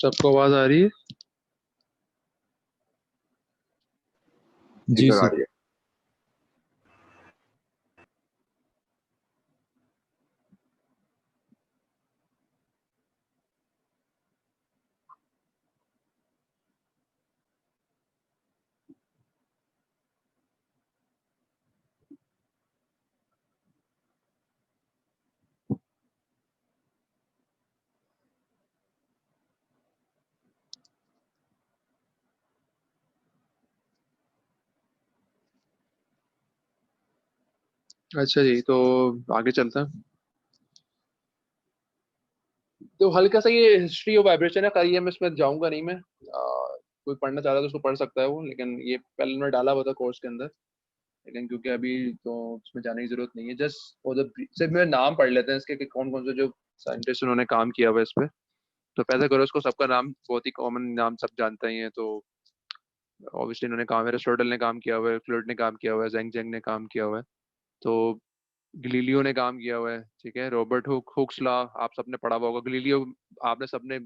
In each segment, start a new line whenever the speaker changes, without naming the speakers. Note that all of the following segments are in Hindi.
सबको आवाज आ रही है?
जी
जी
सर, आ
सर।
रही है।
अच्छा जी, तो आगे चलते हैं। तो हल्का सा ये हिस्ट्री ऑफ वाइब्रेशन है, करिए मैं इसमें जाऊंगा नहीं मैं। कोई पढ़ना चाह रहा है तो उसको पढ़ सकता है वो, लेकिन ये पहले मैं डाला हुआ था कोर्स के अंदर। लेकिन क्योंकि अभी तो उसमें जाने की जरूरत नहीं है, जस्ट वो जब सिर्फ मेरे नाम पढ़ लेते हैं इसके कि कौन कौन से जो साइंटिस्ट उन्होंने काम किया हुआ है इस पे। तो पैसा करो उसको, सबका नाम बहुत ही कॉमन नाम सब जानते ही हैं। तो ऑब्वियसली इन्होंने काम है, एरिस्टोटल ने काम किया हुआ है, फ्लूइड ने काम किया हुआ है, जेंग जेंग ने काम किया हुआ है। तो गलीलियो ने काम किया हुआ है, ठीक है। रॉबर्ट हुक्स लॉ आप सबने पढ़ा हुआ होगा। गलीलियो आपने सबने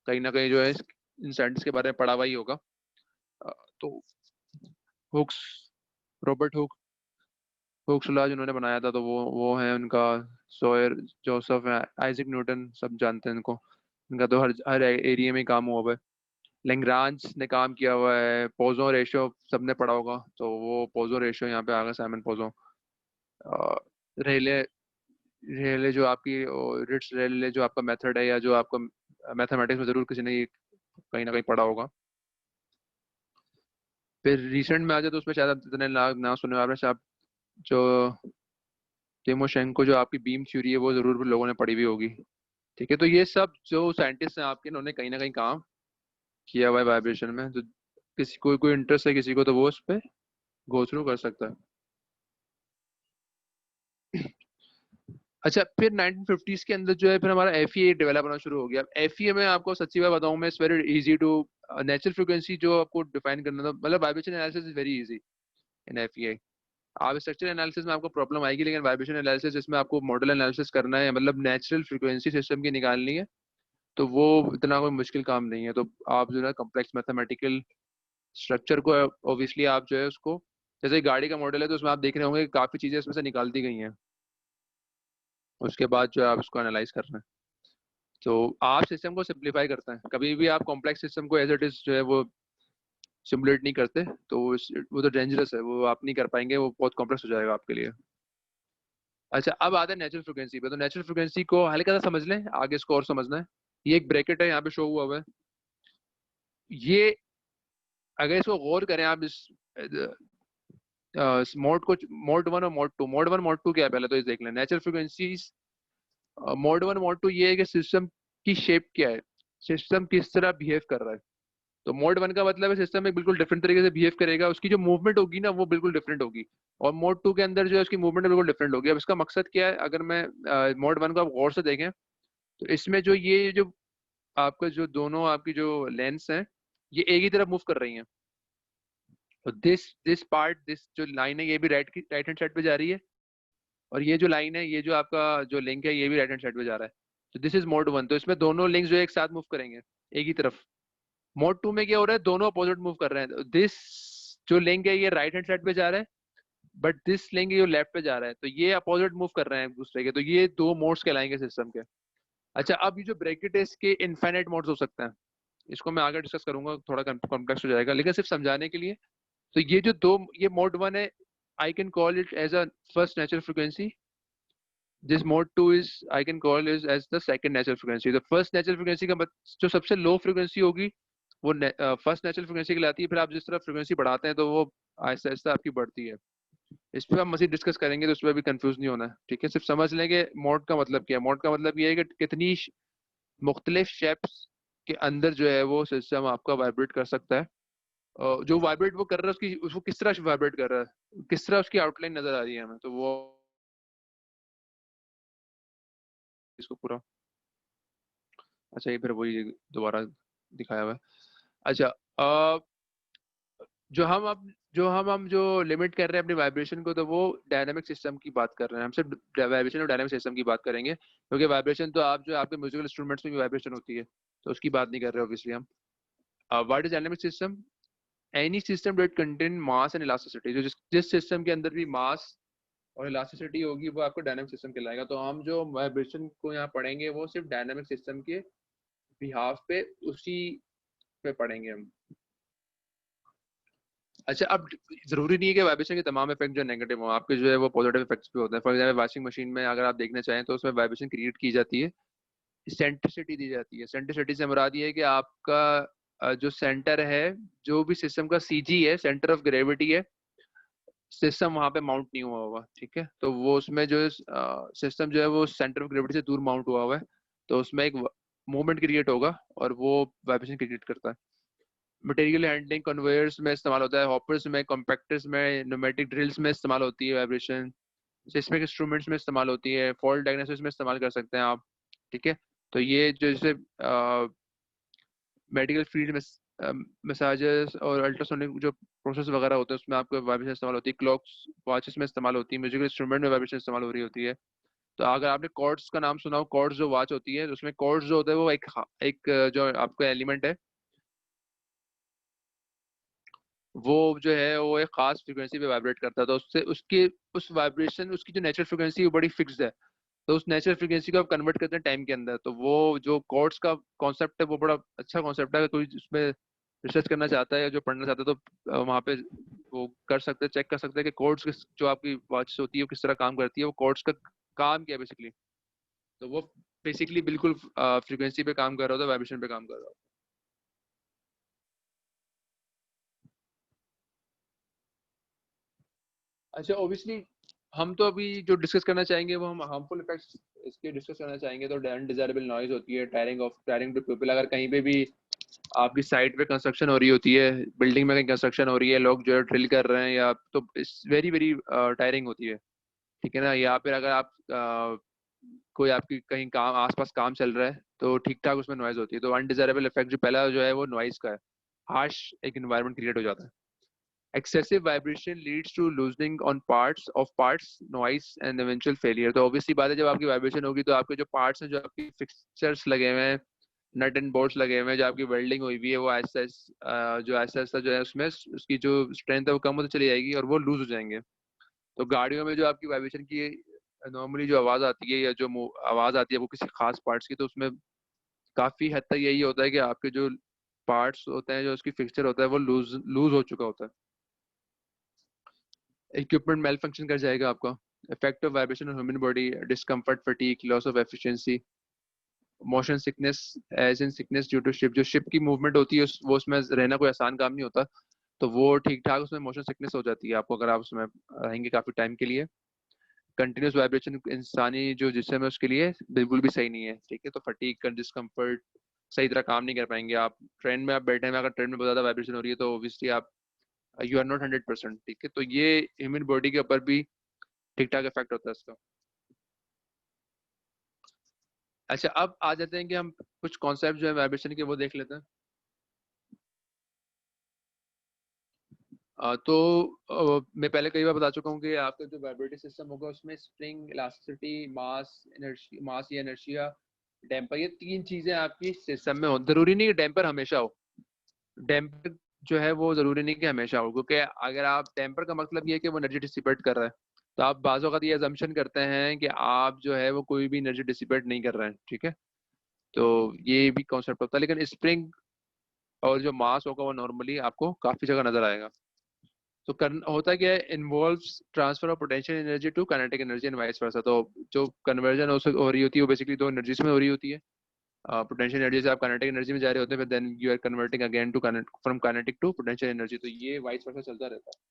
कहीं ना कहीं जो है इन साइंटिस्ट के बारे में पढ़ा हुआ ही होगा। अ, तो हुक्स, रॉबर्ट हुक्स लॉ जिन्होंने बनाया था, तो वो है उनका। सोयर जोसेफ है, आइजैक न्यूटन सब जानते हैं इनको। इनका तो हर हर एरिया में ही काम हुआ हुआ है। लेंग्रांज ने काम किया हुआ है। पोजो रेशियो सबने पढ़ा होगा, तो वो पोजो रेशियो यहाँ पे आ गया, साइमन पोजो। रेले रेले जो आपकी रिट्स रेले जो आपका मेथड है, या जो आपका मैथमेटिक्स में जरूर किसी ने ये कहीं ना कहीं पढ़ा होगा। फिर रिसेंट में आ जाए तो उसमें शायद आप इतने ना सुने आपने शायद, जो तिमोशेंको जो आपकी बीम थ्योरी है वो जरूर लोगों ने पढ़ी हुई होगी। ठीक है, तो ये सब जो साइंटिस्ट हैं आपके, इन्होंने कहीं ना कहीं काम किया हुआ है वाइब्रेशन में। तो किसी कोई इंटरेस्ट है किसी को, तो वो उस पर गो थ्रू कर सकता है। अच्छा, फिर 1950s के अंदर जो है फिर हमारा एफ डेवलप होना शुरू हो गया। एफ में आपको सच्ची बात बताऊं मैं, it's very easy to natural frequency जो आपको डिफाइन करना था, मतलब vibration analysis is very easy in F. आप स्ट्रक्चर एनालिसिस में आपको प्रॉब्लम आएगी, लेकिन वाइब्रेशन एनालिसिस इसमें आपको मॉडल एनालिसिस करना है, मतलब नेचुरल फ्रीक्वेंसी सिस्टम की निकालनी है। तो वो इतना कोई मुश्किल काम नहीं है। तो आप जो है कॉम्प्लेक्स मैथमेटिकल स्ट्रक्चर को ऑब्वियसली आप जो है उसको, जैसे गाड़ी का मॉडल है तो उसमें आप देख रहे होंगे कि काफी चीजें इसमें से निकाल दी गई हैं। उसके बाद जो है आप उसको एनालाइज करना है। तो आप सिस्टम को सिंप्लीफाई करते हैं, कभी भी आप कॉम्प्लेक्स सिस्टम को एज इट इज जो है वो सिमुलेट नहीं करते। तो वो तो डेंजरस है, वो आप नहीं कर पाएंगे, वो बहुत कॉम्प्लेक्स हो जाएगा आपके लिए। अच्छा, अब आते हैं नेचुरल फ्रिक्वेंसी पे। तो नेचुरल फ्रिक्वेंसी को हल्का सा समझ लें, आगे इसको और समझना है। ये एक ब्रैकेट है, यहाँ पे शो हुआ हुआ है। ये अगर इसको गौर करें आप, इस मोड को, मोड वन और mode two, mode one mode two क्या है पहले तो ये देख लें। Natural frequencies mode one mode two ये है कि सिस्टम की शेप क्या है, सिस्टम किस तरह बिहेव कर रहा है। तो मोड वन का मतलब है सिस्टम एक बिल्कुल डिफरेंट तरीके से बिहेव करेगा, उसकी जो मूवमेंट होगी ना वो बिल्कुल डिफरेंट होगी। और मोड टू के अंदर जो है उसकी मूवमेंट बिल्कुल डिफरेंट होगी। अब इसका मकसद क्या है, अगर मैं मोड वन को आप गौर से देखें, तो इसमें जो ये जो आपका जो दोनों आपकी जो लेंस हैं, ये एक ही तरफ मूव कर रही हैं। तो दिस पार्ट, दिस जो लाइन है ये भी राइट हैंड साइड पे जा रही है। और ये जो लाइन है, ये जो आपका जो लिंक है, ये भी राइट हैंड साइड पे जा रहा है। तो दिस इज मोड वन। तो इसमें दोनों लिंक्स जो है एक साथ मूव करेंगे, एक ही तरफ। मोड टू में क्या हो रहा है, दोनों अपोजिट मूव कर रहे हैं। दिस जो लिंक है ये राइट हैंड साइड पे जा रहा है, बट दिस लिंक ये लेफ्ट पे जा रहा है। तो ये अपोजिट मूव कर रहे हैं एक दूसरे के। तो ये दो मोड्स कहलाएंगे सिस्टम के। अच्छा, अब ये जो ब्रैकेट है इसके इनफाइनाइट मोड्स हो सकते हैं। इसको मैं आगे डिस्कस करूंगा, थोड़ा कॉम्प्लेक्स हो जाएगा, लेकिन सिर्फ समझाने के लिए। तो ये जो दो, ये मोड वन है, I can call it as a first natural frequency. This mode two is I can call is as the second natural frequency. The first natural frequency का जो सबसे लो फ्रीक्वेंसी होगी वो फर्स्ट नेचुरल फ्रीक्वेंसी कहलाती है। फिर आप जिस तरह फ्रीक्वेंसी बढ़ाते हैं तो वो आहिस्ता आहिस्ता आपकी बढ़ती है। इस पर हम मजीद डिस्कस करेंगे, तो उस पर भी कंफ्यूज नहीं होना है, ठीक है। सिर्फ समझ लेंगे मोड का मतलब क्या है। मोड का मतलब ये है कि कितनी मुख्तलिफ शेप्स के अंदर जो है वो सिस्टम आपका वाइब्रेट कर सकता है। जो वाइब्रेट वो कर रहा है उसकी, उसको किस तरह से वाइब्रेट कर रहा है, किस तरह उसकी आउटलाइन नजर आ रही है हमें, तो वो इसको पूरा। अच्छा, ये फिर वही दोबारा दिखाया हुआ है। अच्छा, जो हम अब जो लिमिट कर रहे हैं अपनी वाइब्रेशन को, तो वो डायनामिक सिस्टम की बात कर रहे हैं। हम सिर्फ वाइब्रेशन और डायनामिक सिस्टम की बात करेंगे, क्योंकि वाइब्रेशन तो आप जो आपके म्यूजिकल इंस्ट्रूमेंट्स में भी वाइब्रेशन होती है। तो उसकी बात नहीं कर रहे ऑब्वियसली हम। What is dynamic system? Any system that contain mass and elasticity, जो जिस सिस्टम के अंदर भी मास और इलास्टिसिटी होगी वो आपको डायनामिक सिस्टम कहलाएगा। तो हम जो वाइब्रेशन को यहाँ पढ़ेंगे वो सिर्फ डायनामिक सिस्टम के बिहाफ पे उसी पे पढ़ेंगे हम। अच्छा, अब जरूरी नहीं है कि वाइब्रेशन के तमाम इफेक्ट जो नेगेटिव हो, आपके जो है वो पॉजिटिव इफेक्ट्स भी होते हैं। फॉर एग्जाम्पल वाशिंग मशीन में अगर आप देखना चाहें तो उसमें वाइब्रेशन क्रिएट की जाती है, सेंट्रिसिटी दी जाती है। सेंट्रिसिटी से मुराद ये है कि आपका जो सेंटर है, जो भी सिस्टम का सीजी है, सेंटर ऑफ ग्रेविटी है, सिस्टम वहां पे माउंट नहीं हुआ होगा, ठीक है। तो वो उसमें जो सिस्टम जो है वो सेंटर ऑफ ग्रेविटी से दूर माउंट हुआ हुआ है, तो उसमें एक मूवमेंट क्रिएट होगा और वो वाइब्रेशन क्रिएट करता है। मटेरियल हैंडलिंग कन्वेयर्स में इस्तेमाल होता है, हॉपर्स में, कॉम्पैक्टर्स में, न्यूमेटिक ड्रिल्स में इस्तेमाल होती है वाइब्रेशन, सिस्मिक इंस्ट्रूमेंट्स में इस्तेमाल होती है, फॉल्ट डायग्नोसिस में इस्तेमाल कर सकते हैं आप, ठीक है। तो ये जो जैसे मेडिकल फील्ड में मसाजेस और अल्ट्रासोनिक जो प्रोसेस वगैरह होते हैं उसमें आपको वाइब्रेशन इस्तेमाल होती है, क्लॉक्स वॉचेस में इस्तेमाल होती है, म्यूजिकल इंस्ट्रूमेंट में वाइब्रेशन इस्तेमाल हो रही होती है। तो अगर आपने कॉर्ड्स का नाम सुना हो, कॉर्ड्स जो वॉच होती है उसमें कॉर्ड्स जो होता है वो एक जो आपका एलिमेंट है वो जो है वो एक खास फ्रिक्वेंसी पे वाइब्रेट करता है, तो उससे उसकी उस वाइब्रेशन उसकी जो नेचुरल फ्रिक्वेंसी है वो बड़ी फिक्स्ड है। तो उस नेचुरल फ्रिक्वेंसी को आप कन्वर्ट करते हैं टाइम के अंदर। तो वो जो कॉर्ड्स का कॉन्सेप्ट है वो बड़ा अच्छा कॉन्सेप्ट है। अगर कोई उसमें रिसर्च करना चाहता है या जो पढ़ना चाहता है तो वहाँ पे वो कर सकते हैं, चेक कर सकते हैं कि कॉर्ड्स किस जो आपकी वॉच होती है वो किस तरह काम करती है, वो कॉर्ड्स का काम क्या है बेसिकली। तो वो बेसिकली बिल्कुल फ्रिक्वेंसी पे काम कर रहा होता है, वाइब्रेशन पे काम कर रहा होता है। अच्छा, ऑब्वियसली हम तो अभी जो डिस्कस करना चाहेंगे वो हम हार्मफुल इफेक्ट्स इसके डिस्कस करना चाहेंगे। तो अनडिजायरेबल नॉइज होती है, टायरिंग टू पीपल। अगर कहीं पे भी आपकी साइट पे कंस्ट्रक्शन हो रही होती है, बिल्डिंग में कहीं कंस्ट्रक्शन हो रही है, लोग जो है ड्रिल कर रहे हैं या तो इट्स वेरी वेरी टायरिंग होती है, ठीक है ना। या फिर अगर आप कोई आपकी कहीं काम आसपास काम चल रहा है तो ठीक ठाक उसमें नॉइज होती है। तो अनडिजायरेबल इफेक्ट जो पहला जो है वो नॉइज का है, हार्श एक इन्वायरमेंट क्रिएट हो जाता है। Excessive vibration leads to loosening on parts, noise and eventual failure। तो obviously बात है, जब आपकी वाइब्रेशन होगी तो आपके जो पार्ट्स हैं, जो आपकी फिक्सचर्स लगे हुए हैं, नट एंड बोल्ट्स लगे हुए हैं, जो आपकी वेल्डिंग हुई हुई है, वो आहिस्ता आहिस्ता जो है उसमें उसकी जो स्ट्रेंथ है वो कम होती चली जाएगी और वो लूज हो जाएंगे। तो गाड़ियों में जो आपकी वाइब्रेशन की नॉर्मली जो आवाज आती है या जो आवाज आती है वो किसी खास पार्ट्स की, तो उसमें काफी हद तक यही होता है कि आपके जो पार्ट्स होते हैं, जो उसकी फिक्सचर होता है वो लूज लूज हो चुका होता है, इक्विपमेंट मेल फंक्शन कर जाएगा आपका। Effective vibration on human body, discomfort, fatigue, loss of efficiency, motion sickness, as in sickness due to ship. जो शिप की मूवमेंट होती है वो उसमें रहना कोई आसान काम नहीं होता, तो वो ठीक ठाक उसमें मोशन सिकनेस हो जाती है आपको अगर आप उसमें रहेंगे काफी टाइम के लिए। कंटिन्यूस वाइब्रेशन इंसानी जो जिस्म है उसके लिए बिल्कुल भी सही नहीं है, ठीक है। तो फटीग, डिस्कम्फर्ट, सही तरह काम नहीं कर पाएंगे आप। ट्रेन में आप बैठे हैं, अगर ट्रेन में बहुत ज्यादा वाइब्रेशन हो रही है तो ऑब्वियसली आप यू आर नॉट 100%, ठीक है। तो ये ह्यूमन बॉडी के ऊपर भी ठीक ठाक इफेक्ट होता है इसका। अच्छा, अब आ जाते हैं कि हम कुछ कॉन्सेप्ट जो है वाइब्रेशन के वो देख लेते हैं। तो मैं पहले कई बार बता चुका हूँ कि आपका जो वाइब्रेटरी सिस्टम होगा उसमें स्प्रिंग, इलास्टिसिटी, मास या इनर्शिया, डैम्पर, ये तीन चीजें आपकी सिस्टम में हो। जरूरी नहीं कि डैम्पर हमेशा हो, डैम्पर जो है वो जरूरी नहीं कि हमेशा हो, क्योंकि अगर आप डैम्पर का मतलब ये है कि वो एनर्जी डिसिपेट कर रहा है, तो आप बाज़ औक़ात ये अजम्पशन करते हैं कि आप जो है वो कोई भी एनर्जी डिसिपेट नहीं कर रहे हैं, ठीक है। तो ये भी कॉन्सेप्ट होता है, लेकिन स्प्रिंग और जो मास होगा वो नॉर्मली आपको काफी जगह नजर आएगा। तो होता क्या है, involves transfer of potential energy to kinetic energy and vice versa. तो जो कन्वर्जन हो रही होती है वो बेसिकली दो एनर्जीज में हो रही होती है। पोटेंशियल एनर्जी से आप काइनेटिक एनर्जी में जा रहे होते हैं, फिर then you are converting again to from kinetic to potential energy. तो ये वाइस वर्सा चलता रहता है।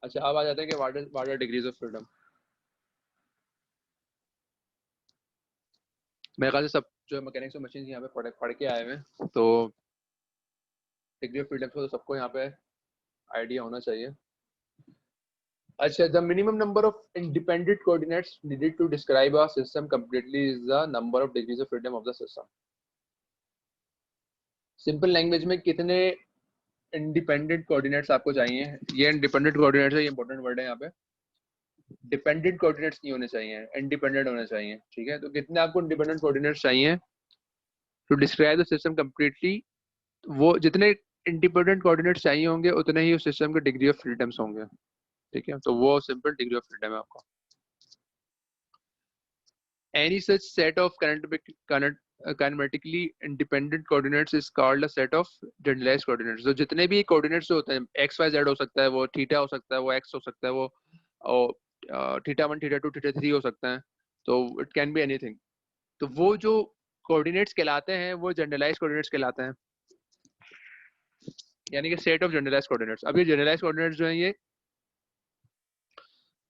अच्छा, अब आ जाते हैं कि what are degrees of freedom. मेरे ख्याल से सब जो मैकेनिक्स और मशीन यहाँ पे पढ़ के आए हुए हैं, तो डिग्री ऑफ फ्रीडम को तो सबको यहाँ पे आइडिया होना चाहिए। अच्छा, the minimum number of independent coordinates needed to describe a system completely is the number of degrees of freedom of the system. Simple language में कितने इंडिपेंडेंट कोऑर्डिनेट्स आपको चाहिए, ये इंडिपेंडेंट कोऑर्डिनेट्स है, ये इंपॉर्टेंट वर्ड है यहाँ पे। डिपेंडेंट कोऑर्डिनेट्स नहीं होने चाहिए, इंडिपेंडेंट होने चाहिए, ठीक है। तो कितने आपको इंडिपेंडेंट कोऑर्डिनेट्स चाहिए to describe the system completely? वो जितने इंडिपेंडेंट कोऑर्डिनेट्स चाहिए होंगे उतने ही उस सिस्टम के डिग्री ऑफ फ्रीडम्स होंगे, ठीक है। तो वो सिंपल डिग्री ऑफ फ्रीडम है आपका। Any such set of kinematically independent coordinates is called a set of generalized coordinates. तो जितने भी coordinates होते हैं, x y z हो सकता है, वो थीटा हो सकता है, वो x हो सकता है, वो थीटा 1 थीटा 2 थीटा 3 हो सकता है, तो it can be anything। तो वो जो coordinates कहलाते हैं वो generalized coordinates कहलाते हैं, यानी कि set of generalized coordinates। अब ये generalized coordinates जो हैं ये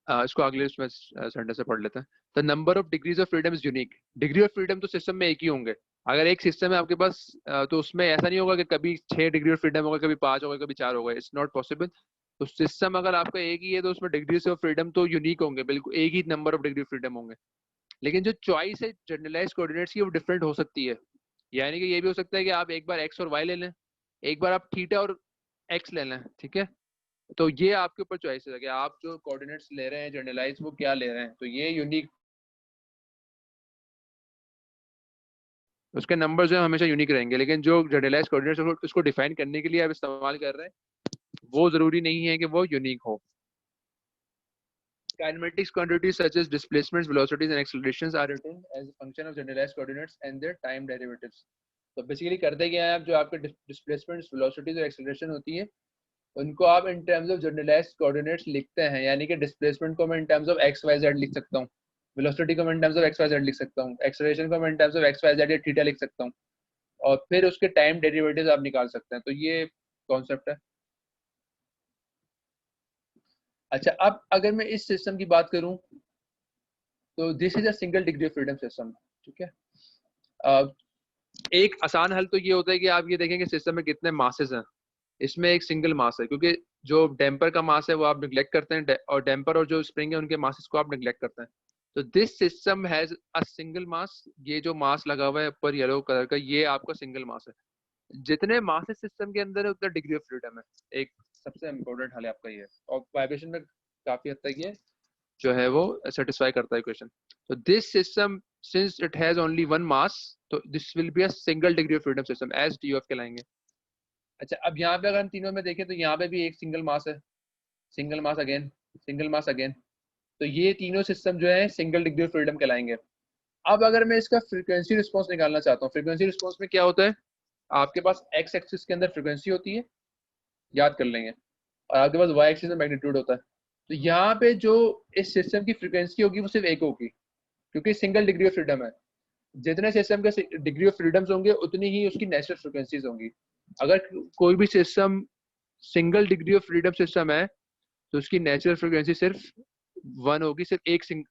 इसको अगले उसमें सेंटेंस से पढ़ लेते हैं। The number of degrees of freedom is unique. Degree of freedom तो सिस्टम में एक ही होंगे। अगर एक सिस्टम है आपके पास तो उसमें ऐसा नहीं होगा कि कभी 6 डिग्री ऑफ फ्रीडम होगा, कभी 5 होगा, कभी 4 होगा। It's not possible. तो सिस्टम अगर आपका एक ही है तो उसमें डिग्रीज ऑफ फ्रीडम तो यूनिक होंगे, बिल्कुल एक ही number of degree of freedom होंगे। लेकिन जो चॉइस है जनरलाइज कोऑर्डिनेट्स की वो डिफरेंट हो सकती है। यानी कि ये भी हो सकता है कि आप एक बार एक्स और वाई ले लें, एक बार आप थीटा और एक्स ले लें, ठीक है। तो ये आपके ऊपर चॉइस है कि आप जो कोऑर्डिनेट्स ले रहे हैं जनरलाइज वो क्या ले रहे हैं। तो ये यूनिक, उसके नंबर जो है हमेशा यूनिक रहेंगे, लेकिन जो जनरलाइज कोऑर्डिनेट्स उसको डिफाइन करने के लिए आप इस्तेमाल कर रहे हैं वो जरूरी नहीं है कि वो यूनिक हो। Kinematics quantities such as displacements, velocities, and accelerations are written as a function of generalized coordinates and their time derivatives. तो बेसिकली करते क्या है आप, जो आपके डिस्प्लेसमेंट्स, वेलोसिटीज और एक्सेलरेशन होती है उनको आप in terms of generalised coordinates लिखते हैं। यानी कि डिस्प्लेसमेंट को मैं in terms of X Y Z लिख सकता हूँ, वेलोसिटी को मैं in terms of X Y Z लिख सकता हूँ, एक्सेलरेशन को मैं in terms of X Y Z या थीटा लिख सकता हूँ, और फिर उसके टाइम डेरिवेटिव्स आप निकाल सकते हैं। तो ये कॉन्सेप्ट है। अच्छा, अब अगर मैं इस सिस्टम की बात करूं तो this is a single degree of freedom system, ठीक है। एक आसान हल तो ये होता है कि आप ये देखेंगे सिस्टम में कितने मासेस हैं। इसमें एक सिंगल मास है, क्योंकि जो डैम्पर का मास है वो आप निगलेक्ट करते हैं, और डैम्पर और जो स्प्रिंग है उनके मासेस को आप निगलेक्ट करते हैं। तो this system has a single mass. ये जो मास लगा हुआ है ऊपर येलो कलर का, ये आपका सिंगल मास है। जितने मासेस सिस्टम के अंदर है उतना डिग्री ऑफ फ्रीडम है। एक सबसे इम्पोर्टेंट हल है आपका ये, और वाइब्रेशन में काफी हद तक ये जो है वो सेटिस्फाई करता है क्वेश्चन। तो this system since it has only one mass, तो this will be a single degree of freedom system, S D of कहलाएंगे। अच्छा, अब यहाँ पे अगर हम तीनों में देखें तो यहाँ पे भी एक सिंगल मास है, सिंगल मास अगेन, सिंगल मास अगेन। तो ये तीनों सिस्टम जो है सिंगल डिग्री ऑफ फ्रीडम कहलाएंगे। अब अगर मैं इसका फ्रीक्वेंसी रिस्पॉन्स निकालना चाहता हूँ, फ्रीक्वेंसी रिस्पॉन्स में क्या होता है, आपके पास एक्स एक्सिस के अंदर फ्रीक्वेंसी होती है, याद कर लेंगे, और आपके पास वाई एक्सिस में मैग्नीट्यूड होता है। तो यहाँ पे जो इस सिस्टम की फ्रीक्वेंसी होगी वो सिर्फ एक होगी, क्योंकि सिंगल डिग्री ऑफ फ्रीडम है। जितने सिस्टम के डिग्री ऑफ फ्रीडम्स होंगे उतनी ही उसकी नेचुरल फ्रीक्वेंसीज होंगी। अगर कोई भी system single degree of freedom system है तो उसकी नेचुरल फ्रीक्वेंसी सिर्फ वन होगी, सिर्फ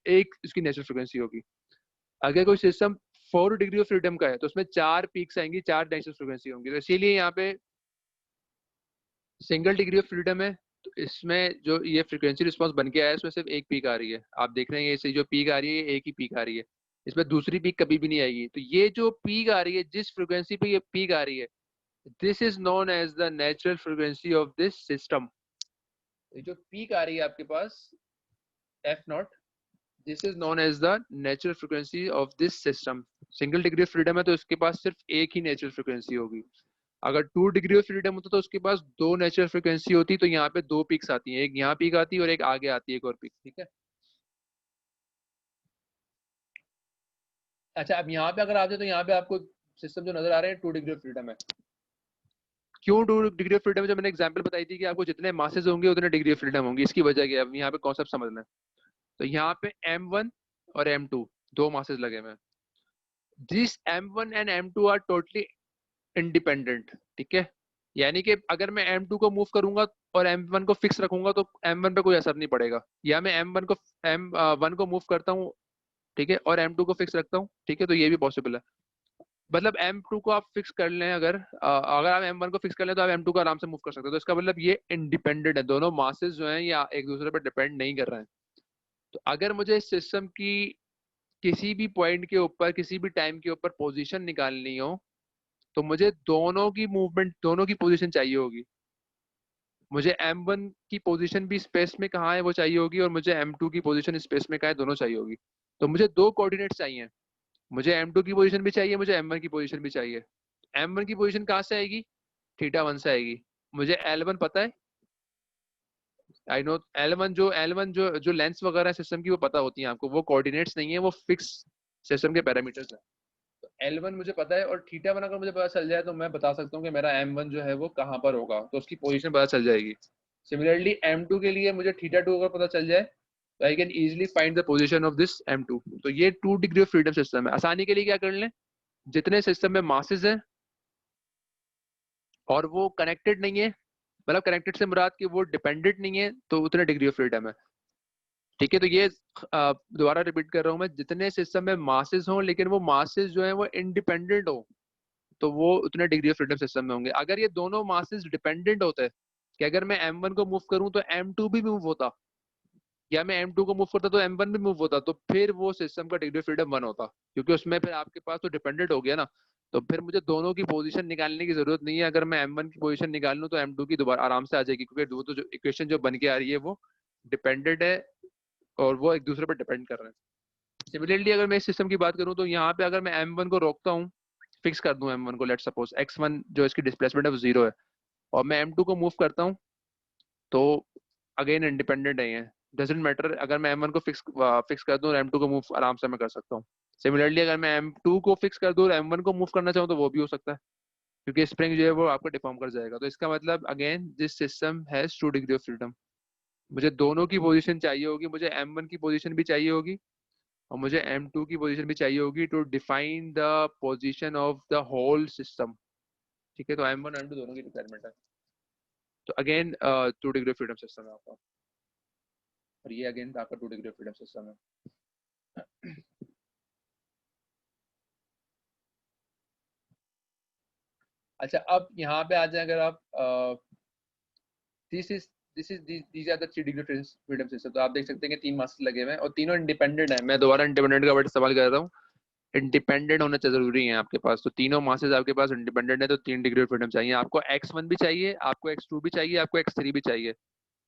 एक इसकी नेचुरल फ्रीक्वेंसी होगी। अगर कोई सिस्टम 4 डिग्री ऑफ फ्रीडम का है तो उसमें 4 पीक्स आएंगी, 4 नेचुरल फ्रीक्वेंसी होंगी। तो इसीलिए यहाँ पे सिंगल डिग्री ऑफ फ्रीडम है, तो इसमें जो ये फ्रीक्वेंसी रिस्पॉन्स बन के आया है उसमें सिर्फ एक पीक आ रही है। आप देख रहे हैं इसे जो पीक आ रही है एक ही पीक आ रही है, इसमें दूसरी पीक कभी भी नहीं आएगी। तो ये जो पीक आ रही है, जिस फ्रीक्वेंसी पे ये पीक आ रही है, this is known as the natural frequency of this system. जो पीक आ रही है आपके पास F naught, this is known as the natural frequency of this system. Single degree of freedom है तो इसके पास सिर्फ एक ही नेचुरल फ्रीक्वेंसी होगी। अगर 2 डिग्री ऑफ फ्रीडम होता तो उसके पास 2 नेचुरल फ्रीक्वेंसी होती। तो यहाँ पे 2 पीक्स आती हैं, एक यहाँ पीक आती है और एक आगे आती है एक और पीक, ठीक है। अच्छा, अब यहाँ पे अगर आप जाए तो यहाँ पे आपको सिस्टम जो नजर आ रहे हैं 2 डिग्री ऑफ फ्रीडम है। क्यों 2 डिग्री ऑफ फ्रीडम? जो मैंने एग्जांपल बताई थी कि आपको जितने मासेस होंगे उतने डिग्री ऑफ फ्रीडम होंगी। इसकी वजह क्या है, अब यहाँ पे कॉन्सेप्ट समझना है। तो यहाँ पे M1 और M2 दो मासेस लगे हुए हैं। This M1 and M2 are totally independent, ठीक है। यानी कि अगर मैं M2 को मूव करूंगा और M1 को फिक्स रखूंगा तो M1 पे कोई असर नहीं पड़ेगा। या मैं M1 को मूव करता हूँ, ठीक है, और M2 को फिक्स रखता हूँ, ठीक है, तो ये भी पॉसिबल है। मतलब M2 को आप फिक्स कर लें, अगर आप M1 को फिक्स कर लें तो आप M2 को आराम से मूव कर सकते हो। तो इसका मतलब ये इंडिपेंडेंट है, दोनों मासेस जो हैं या एक दूसरे पर डिपेंड नहीं कर रहे हैं। तो अगर मुझे इस सिस्टम की किसी भी पॉइंट के ऊपर किसी भी टाइम के ऊपर पोजीशन निकालनी हो तो मुझे दोनों की मूवमेंट, दोनों की पोजीशन चाहिए होगी। मुझे M1 की पोजीशन भी स्पेस में कहाँ है वो चाहिए होगी, और मुझे M2 की पोजीशन स्पेस में कहाँ है दोनों चाहिए होगी। तो मुझे दो कोऑर्डिनेट्स चाहिए, मुझे M2 की पोजीशन भी चाहिए, मुझे M1 की पोजीशन भी चाहिए। M1 की पोजीशन कहाँ से आएगी, थीटा 1 से आएगी। मुझे L1 पता है, आई नो L1 जो जो लेंस वगैरह सिस्टम की वो पता होती है आपको, वो कोऑर्डिनेट्स नहीं है, वो फिक्स सिस्टम के पैरामीटर्स है। तो L1 मुझे पता है, और थीटा 1 अगर मुझे पता चल जाए तो मैं बता सकता हूँ कि मेरा M1 जो है वो कहाँ पर होगा, तो उसकी पोजीशन पता चल जाएगी। सिमिलरली M2 के लिए मुझे थीटा 2 अगर पता चल जाए तो I can easily find the position of this M2। तो ये 2 डिग्री ऑफ फ्रीडम सिस्टम है। आसानी के लिए क्या कर लें, जितने सिस्टम में मासेस हैं और वो कनेक्टेड नहीं है, मतलब कनेक्टेड से मुराद कि वो डिपेंडेंट नहीं है, तो उतने डिग्री ऑफ फ्रीडम है। ठीक है, तो ये दोबारा रिपीट कर रहा हूँ मैं, जितने सिस्टम में मासेस हों लेकिन वो मासेस जो है वो इंडिपेंडेंट हो, तो वो उतने डिग्री ऑफ फ्रीडम सिस्टम में होंगे। अगर ये दोनों मासेस डिपेंडेंट होते हैं कि अगर मैं M1 को मूव करूं तो M2 भी मूव होता, या मैं M2 को मूव करता तो M1 भी मूव होता, तो फिर वो सिस्टम का डिग्री ऑफ फ्रीडम 1 होता, क्योंकि उसमें फिर आपके पास तो डिपेंडेंट हो गया ना। तो फिर मुझे दोनों की पोजीशन निकालने की जरूरत नहीं है, अगर मैं M1 की पोजीशन निकाल लूं तो M2 की दोबारा आराम से आ जाएगी, क्योंकि वो तो जो इक्वेशन जो बन के आ रही है वो डिपेंडेंट है और वो एक दूसरे पर डिपेंड कर रहे हैं। सिमिलरली अगर मैं इस सिस्टम की बात करूं तो यहाँ पे अगर मैं M1 को रोकता हूँ, फिक्स कर दूं M1 को, लेट सपोज x1 जो इसकी डिस्प्लेसमेंट है वो 0 है, और मैं M2 को मूव करता हूँ, तो अगेन इंडिपेंडेंट नहीं है, डजेंट मैटर। अगर मैं M1 को फिक्स कर दूं और M2 को मूव आराम से मैं कर सकता हूँ। सिमिलरली अगर मैं M2 को फिक्स कर दूं और M1 को मूव करना चाहूँ तो वो भी हो सकता है, क्योंकि स्प्रिंग जो है वो आपको डिफॉर्म कर जाएगा। तो इसका मतलब again this system has 2 degree of freedom. मुझे दोनों की पोजीशन चाहिए होगी, मुझे M1 की पोजीशन भी चाहिए होगी और मुझे M2 की पोजीशन भी चाहिए होगी to define the position of the whole system. ठीक है, तो M1 M2 दोनों की रिक्वायरमेंट है। तो again 2 degree of freedom system है आपका, और ये अगेन आपका 2 डिग्री ऑफ फ्रीडम सिस्टम है। अच्छा, अब यहाँ पे आ जाए, अगर आप this is these are the 3 degree freedom system, तो आप देख सकते हैं कि 3 मास्टर लगे हुए हैं और तीनों इंडिपेंडेंट है। मैं दोबारा इंडिपेंडेंट का वर्ड इस्तेमाल कर रहा हूँ, इंडिपेंडेंट होना जरूरी है आपके पास। तो तीनों मासेस आपके पास इंडिपेंडेंट है, तो 3 डिग्री ऑफ फ्रीडम चाहिए आपको। x1 भी चाहिए, आपको x2 भी चाहिए, आपको x3 भी चाहिए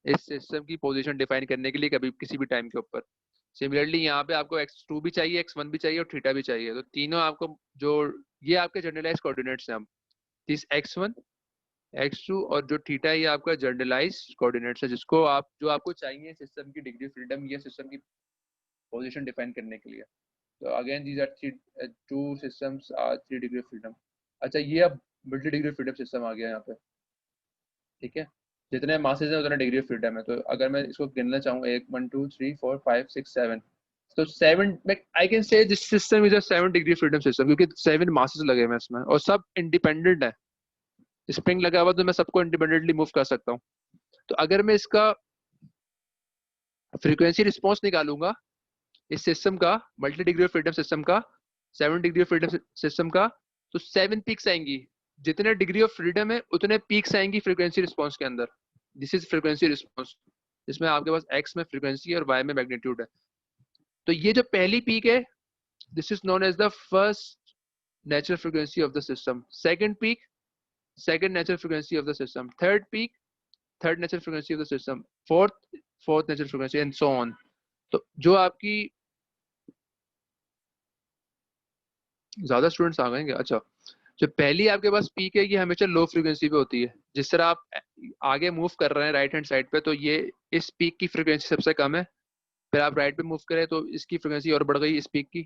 इस सिस्टम की पोजीशन डिफाइन करने के लिए कभी किसी भी टाइम के ऊपर। सिमिलरली यहाँ पे आपको x2 भी चाहिए, x1 भी चाहिए और थीटा भी चाहिए। तो तीनों आपको जो ये आपके जनरलाइज कोऑर्डिनेट्स हैं, दिस x1 x2 और जो थीटा है ये आपका जनरलाइज कोऑर्डिनेट्स है, जिसको आप जो आपको चाहिए सिस्टम की डिग्री फ्रीडम या सिस्टम की पोजीशन डिफाइन करने के लिए। तो again these are three, two systems are 3 degree freedom. अच्छा, ये अब मल्टी डिग्री फ्रीडम सिस्टम आ गया यहाँ पे। ठीक है, जितने मासेस है उतने डिग्री ऑफ फ्रीडम है। तो अगर मैं इसको गिनना चाहूँ, 1 1 2 3 4 5 6 7, तो 7 I can say this system is a 7 degree freedom system, क्योंकि 7 मासेस लगे हुए हैं इसमें और सब इंडिपेंडेंट है। स्प्रिंग लगा हुआ तो मैं सबको इंडिपेंडेंटली मूव कर सकता हूँ। तो अगर मैं इसका फ्रीक्वेंसी रिस्पॉन्स निकालूंगा इस सिस्टम का, multi degree of freedom system का, 7 डिग्री ऑफ फ्रीडम सिस्टम का, तो 7 पीक्स आएंगी। जितने डिग्री ऑफ फ्रीडम है उतने पीक्स आएंगी फ्रीक्वेंसी रिस्पॉन्स के अंदर। दिस इज फ्रीक्वेंसी रिस्पॉन्स, जिसमें आपके पास एक्स में फ्रीक्वेंसी और वाई में मैग्नीट्यूड है। तो ये जो पहली पीक है, this is known as the first natural frequency of the system. Second peak, second natural frequency of the system. Third peak, third natural frequency of the system. Fourth, fourth natural frequency and so on. तो जो आपकी ज्यादा स्टूडेंट्स आ गए, अच्छा, जो पहली आपके पास पीक है ये हमेशा लो फ्रीक्वेंसी पे होती है। जिस तरह आप आगे मूव कर रहे हैं राइट हैंड साइड पे, तो ये इस पीक की फ्रीक्वेंसी सबसे कम है, फिर आप राइट पे मूव करें तो इसकी फ्रीक्वेंसी और बढ़ गई इस पीक की।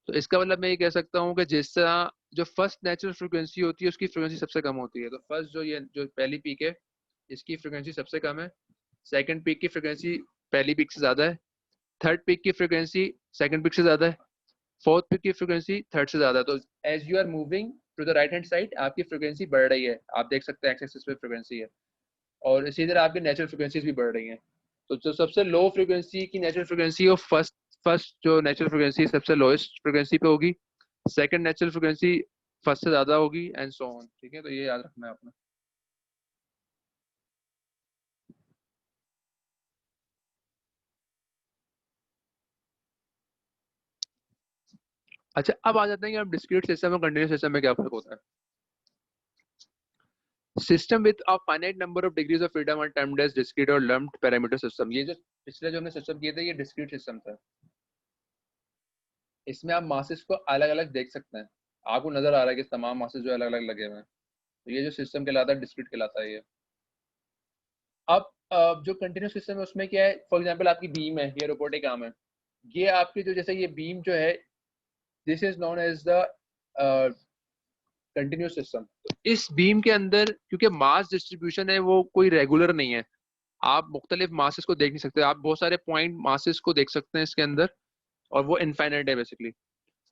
तो इसका मतलब मैं ये कह सकता हूँ कि जिस तरह जो फर्स्ट नेचुरल फ्रीक्वेंसी होती है उसकी फ्रीक्वेंसी सबसे कम होती है, तो फर्स्ट जो ये जो पहली पीक है इसकी फ्रीक्वेंसी सबसे कम है। सेकंड पीक की फ्रीक्वेंसी पहली पीक से ज्यादा है। थर्ड पीक की फ्रीक्वेंसी सेकंड पीक से ज्यादा है। फोर्थ पीक की फ्रीक्वेंसी थर्ड से ज्यादा है। तो as you are moving to the right hand side आपकी फ्रीक्वेंसी बढ़ रही है, आप देख सकते हैं एक्स एक्सिस पे फ्रीक्वेंसी है, और इसी तरह आपकी नेचुरल फ्रीक्वेंसीज भी बढ़ रही हैं। तो जो सबसे लो फ्रीक्वेंसी की नेचुरल फ्रीक्वेंसी वो फर्स्ट फर्स्ट जो नेचुरल फ्रीक्वेंसी सबसे लोएस्ट फ्रीक्वेंसी पे होगी। सेकंड नेचुरल फ्रीक्वेंसी फर्स्ट से ज्यादा होगी एंड सो ऑन। ठीक है, तो ये याद रखना है आपने। अच्छा, अब आ जाते हैं कि अब डिस्क्रीट सिस्टम और कंटिन्यूस सिस्टम में क्या फर्क होता है। System with a finite number of degrees of freedom are termed as discrete और लम्प्ड पैरामीटर सिस्टम। ये जो पिछले जो हमने सिस्टम किए थे ये डिस्क्रीट सिस्टम था। इसमें आप मासेस को अलग अलग देख सकते हैं, आपको नजर आ रहा है कि तमाम मासेस जो अलग अलग लगे हुए हैं, तो ये जो सिस्टम कहलाता है डिस्क्रीट कहलाता है ये। अब जो कंटिन्यूस सिस्टम है उसमें क्या है, फॉर एग्जांपल आपकी बीम है, ये रोबोटिक आर्म है, ये आपकी जो जैसे ये बीम जो है this is known as the continuous system. इस बीम के अंदर क्योंकि मास डिस्ट्रीब्यूशन है वो कोई रेगुलर नहीं है, आप मुख्तलिफ मासेस को देख नहीं सकते, आप बहुत सारे पॉइंट मासेस को देख सकते हैं इसके अंदर, और वो इनफाइनाइट है बेसिकली।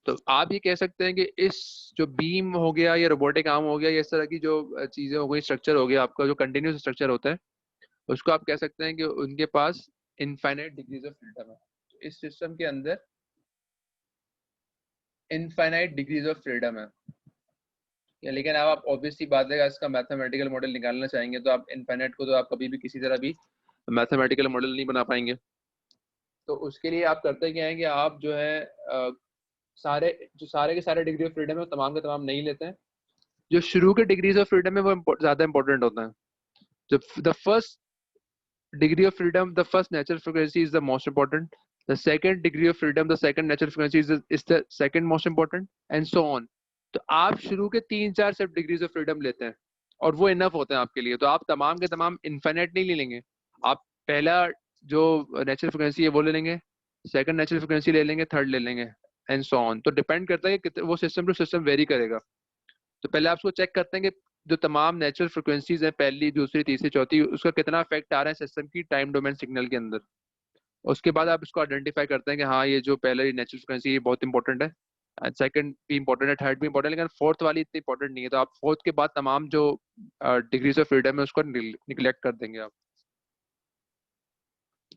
तो आप ये कह सकते हैं कि इस जो बीम हो गया या रोबोटिक आर्म हो गया या इस तरह की जो चीजें हो गई, स्ट्रक्चर हो गया आपका जो कंटिन्यूस स्ट्रक्चर होता है, उसको आप कह सकते हैं कि उनके पास इनफाइनाइट डिग्रीज ऑफ फ्रीडम है। तो इस सिस्टम के अंदर इनफाइनाइट डिग्रीज ऑफ फ्रीडम है। या लेकिन आप ऑब्वियसली बात है इसका मैथमेटिकल मॉडल निकालना चाहेंगे तो आप इनफाइनाइट को तो आप कभी भी किसी तरह भी मैथमेटिकल मॉडल नहीं बना पाएंगे। तो उसके लिए आप करते क्या है कि आप जो है सारे के सारे डिग्री ऑफ फ्रीडम है वो तमाम के तमाम नहीं लेते हैं। जो शुरू के डिग्रीज ऑफ फ्रीडम है वो ज्यादा इंपॉर्टेंट होता है। जब the first degree of freedom, the first natural frequency is the most important. The second degree of freedom, the second natural frequency is the second most important, and so on. तो आप शुरू के 3-4 सिर्फ डिग्रीज ऑफ फ्रीडम लेते हैं और वो इनफ होते हैं आपके लिए। तो आप तमाम के तमाम इनफाइनाइट नहीं ले लेंगे, आप पहला जो नेचुरल फ्रिक्वेंसी है वो ले लेंगे, सेकंड नेचुरल फ्रिक्वेंसी ले लेंगे, थर्ड ले लेंगे, एंड सो ऑन। तो डिपेंड करता है कि वो सिस्टम टू सिस्टम वेरी करेगा। तो पहले आप उसको चेक करते हैं कि जो तमाम नेचुरल फ्रिक्वेंसीज हैं, पहली दूसरी तीसरी चौथी, उसका कितना इफेक्ट आ रहा है सिस्टम की टाइम डोमेन सिग्नल के अंदर। उसके बाद आप इसको आइडेंटिफाई करते हैं कि हाँ ये जो पहले नेचुरल फ्रिक्वेंसी ये बहुत इंपॉर्टेंट है, सेकंड भी इंपॉर्टेंट है, थर्ड भी इंपॉर्टेंट है, लेकिन फोर्थ वाली इतनी इंपॉर्टेंट नहीं है। तो आप फोर्थ के बाद तमाम जो डिग्रीज ऑफ फ्रीडम है उसको निगलेक्ट कर देंगे आप।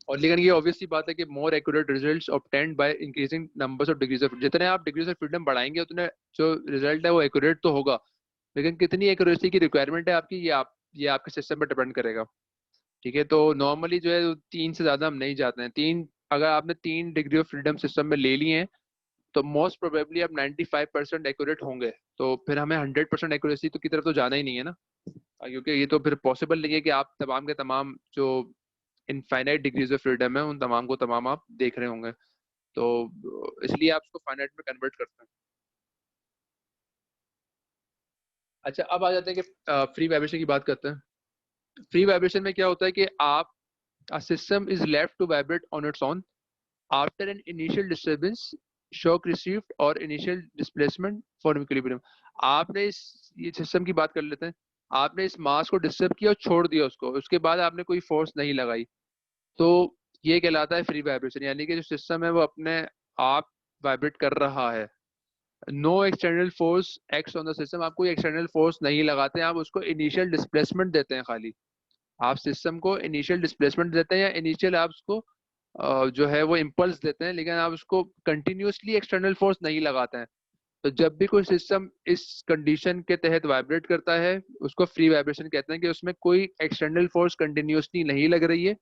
और लेकिन ये ऑब्वियसली बात है कि more accurate results obtained by increasing numbers of degrees of, जितने आप डिग्रीज ऑफ फ्रीडम बढ़ाएंगे उतने जो रिजल्ट है वो एक्यूरेट तो होगा, लेकिन कितनी एक्यूरेसी की रिक्वायरमेंट है आपकी ये आपके सिस्टम पर डिपेंड करेगा। ठीक है, तो नॉर्मली जो है 3 से ज्यादा हम नहीं जाते हैं। अगर आपने 3 डिग्री ऑफ फ्रीडम सिस्टम में ले लिए हैं तो मोस्ट प्रोबेबली आप 95% एक्यूरेट होंगे। तो फिर हमें 100% एक्यूरेसी तो की तरफ तो जाना ही नहीं है ना, क्योंकि ये तो फिर पॉसिबल नहीं है कि आप तमाम के तमाम जो इनफाइनाइट डिग्रीज ऑफ फ्रीडम है उन तमाम को तमाम आप देख रहे होंगे। तो इसलिए आप उसको फाइनाइट में कन्वर्ट करते हैं। अच्छा, अब आ जाते हैं कि फ्री वाइब्रेशन की बात करते हैं। फ्री वाइब्रेशन में क्या होता है कि आप a system is left to vibrate on its own after an initial disturbance, shock received or initial displacement for equilibrium। आपने इस ये सिस्टम की बात कर लेते हैं, आपने इस मास को डिस्टर्ब किया और छोड़ दिया उसको, उसके बाद आपने कोई फोर्स नहीं लगाई, तो ये कहलाता है फ्री वाइब्रेशन। यानी कि जो सिस्टम है वो अपने आप वाइब्रेट कर रहा है। No external force act on the system, आप कोई एक्सटर्नल फोर्स नहीं लगाते हैं, आप उसको इनिशियल डिस्प्लेसमेंट देते हैं खाली। आप सिस्टम को इनिशियल डिस्प्लेसमेंट देते हैं या इनिशियल आप उसको जो है वो इम्पल्स देते हैं, लेकिन आप उसको कंटिन्यूसली एक्सटर्नल फोर्स नहीं लगाते हैं। तो जब भी कोई सिस्टम इस कंडीशन के तहत वाइब्रेट करता है उसको फ्री वाइब्रेशन कहते हैं, कि उसमें कोई एक्सटर्नल फोर्स कंटिन्यूसली नहीं लग रही है,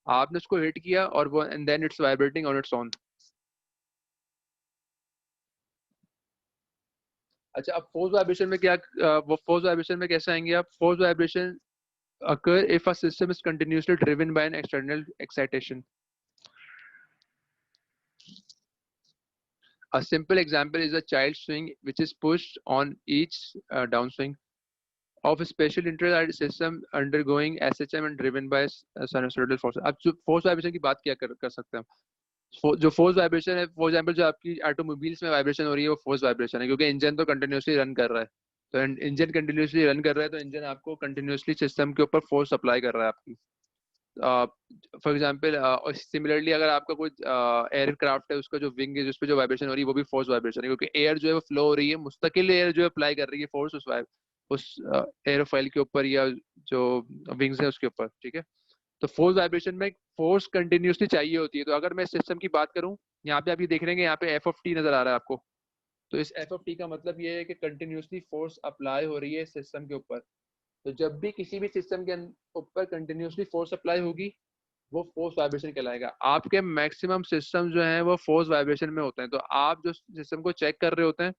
आपने उसको हिट किया और वो and then it's vibrating on its own. अच्छा, अब फोर्स वाइब्रेशन में क्या वो फोर्स वाइब्रेशन में कैसे आएंगे आप? Force vibration occur if a system is continuously driven by an external excitation. A simple example is a child swing which is pushed on each downswing of a special interest system undergoing SHM and driven by sinusoidal force। अब जो फोर्स वाइब्रेशन की बात क्या कर सकते हैं जो फोर्स वाइब्रेशन है, फॉर एग्जांपल जो आपकी ऑटोमोबाइल्स में वाइब्रेशन हो रही है वो फोर्स वाइब्रेशन है, क्योंकि इंजन तो कंटिन्यूसली रन कर रहा है। तो इंजन कंटिन्यूसली रन कर रहा है तो इंजन आपको कंटिन्यूसली सिस्टम के ऊपर फोर्स अप्लाई कर रहा है आपकी। फॉर एग्जाम्पल सिमिलरली अगर आपका कोई एयरक्राफ्ट है, उसका जो विंग है जिसपे जो वाइब्रेशन हो रही है वो भी फोर्स वाइब्रेशन है, क्योंकि एयर जो है वो फ्लो हो रही है, मुस्तकिल एयर जो है अप्लाई कर रही है फोर्स उस एरोफाइल के ऊपर या जो विंग्स है उसके ऊपर। ठीक है, तो फोर्स वाइब्रेशन में फोर्स कंटिन्यूसली चाहिए होती है। तो अगर मैं सिस्टम की बात करूं, यहाँ पे आप ये देख रहे हैं यहाँ पे एफ ऑफ टी नजर आ रहा है आपको, तो इस एफ ऑफ टी का मतलब ये है कि कंटिन्यूसली फोर्स अप्लाई हो रही है सिस्टम के ऊपर। तो जब भी किसी भी सिस्टम के ऊपर कंटिन्यूसली फोर्स अप्लाई होगी वो फोर्स वाइब्रेशन कहलाएगा। आपके मैक्सिमम सिस्टम जो हैं वो फोर्स वाइब्रेशन में होते हैं। तो आप जो सिस्टम को चेक कर रहे होते हैं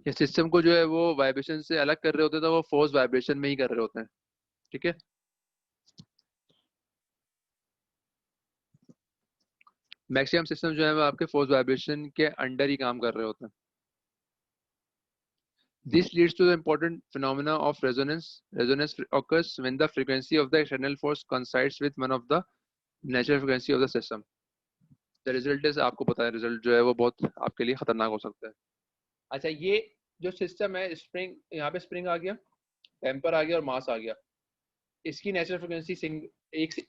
या सिस्टम को जो है वो वाइब्रेशन से अलग कर रहे होते हैं तो वो फोर्स वाइब्रेशन में ही कर रहे होते हैं। ठीक है, मैक्सिमम सिस्टम जो है वो आपके फोर्स वाइब्रेशन के अंडर ही काम कर रहे होते हैं। This leads to the important phenomena of resonance. Resonance occurs when the frequency of the external force coincides with one of the natural frequency of the system. The result is, आपको पता है रिजल्ट जो है वो बहुत आपके लिए खतरनाक हो सकता है। अच्छा, ये जो सिस्टम है, स्प्रिंग, यहाँ पे स्प्रिंग आ गया, टेम्पर आ गया और मास आ गया। इसकी नेचुरल फ्रिक्वेंसी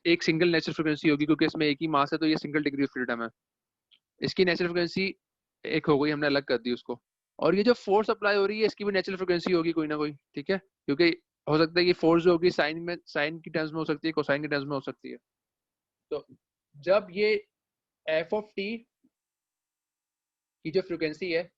एक सिंगल नेचुरल फ्रिक्वेंसी होगी क्योंकि इसमें एक ही मास है, तो ये सिंगल डिग्री ऑफ फ्रीडम है। इसकी नेचुरल फ्रिक्वेंसी एक हो गई, हमने अलग कर दी उसको। और ये जो फोर्स अप्लाई हो रही है इसकी भी नेचुरल फ्रिक्वेंसी होगी कोई ना कोई। ठीक है, क्योंकि हो सकता है कि फोर्स जो होगी साइन में, साइन की टर्म्स में हो सकती है, कोसाइन के टर्म्स में हो सकती है। तो जब ये एफ ऑफ टी की जो फ्रिक्वेंसी है